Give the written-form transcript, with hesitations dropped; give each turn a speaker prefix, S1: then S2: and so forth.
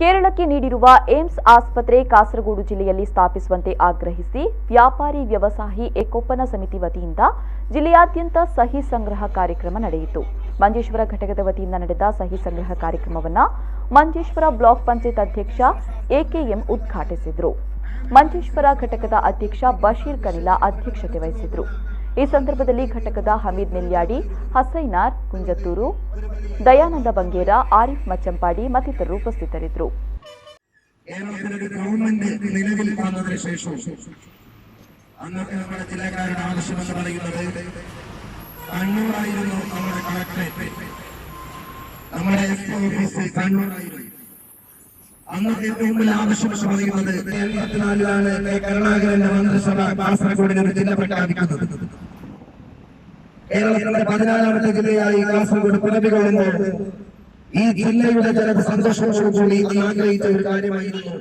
S1: ಕೇರಳಕ್ಕೆ ನೀಡಿರುವ ಏಮ್ಸ್ ಆಸ್ಪತ್ರೆ ಕಾಸರಗೋಡು ಜಿಲ್ಲೆಯಲ್ಲಿ ಸ್ಥಾಪಿಸುವಂತೆ ಆಗ್ರಹಿಸಿ ವ್ಯಾಪಾರಿ ವ್ಯವಸಾಯಿ ಏಕೋಪನ ಸಮಿತಿ ವತಿಯಿಂದ ಜಿಲ್ಲೆಯಾದ್ಯಂತ ಸಹಿ ಸಂಗ್ರಹ ಕಾರ್ಯಕ್ರಮ ನಡೆಯಿತು. ಮಂಜೇಶ್ವರ ಘಟಕದ ವತಿಯಿಂದ ನಡೆದ ಸಹಿ ಸಂಗ್ರಹ ಕಾರ್ಯಕ್ರಮವನ್ನು ಮಂಜೇಶ್ವರ ಬ್ಲಾಕ್ ಪಂಚಾಯತ್ ಅಧ್ಯಕ್ಷ ಎಕೆಎಂ ಉದ್ಘಾಟಿಸಿದರು. ಮಂಜೇಶ್ವರ ಘಟಕದ ಅಧ್ಯಕ್ಷ ಬಶೀರ್ ಕನಿಲಾ ಅಧ್ಯಕ್ಷತೆ ವಹಿಸಿದರು. ಈ ಸಂದರ್ಭದಲ್ಲಿ ಘಟಕದ ಹಮೀದ್ ನೆಲ್ಯಾಡಿ, ಹಸೈನಾರ್ ಕುಂಜತ್ತೂರು, ದಯಾನಂದ ಬಂಗೇರ, ಆರಿಫ್ ಮಚ್ಚಂಪಾಡಿ ಮತ್ತಿತರರು ಉಪಸ್ಥಿತರಿದ್ದರು.
S2: അന്നത്തെ ഏറ്റവും വലിയ ആവശ്യമെന്ന് പറയുന്നത് 2024 കരുണാകരന്റെ മന്ത്രിസഭ കാസർഗോഡിന് ഒരു ജില്ല പ്രഖ്യാപിക്കുന്നത്. കേരളത്തിലെ 14ാമത്തെ ജില്ലയായി കാസർഗോഡ് പിറവികൊള്ളുമ്പോൾ ഈ ജില്ലയുടെ ജനത സന്തോഷത്തോടുകൂടി ആഗ്രഹിച്ച ഒരു കാര്യമായിരുന്നു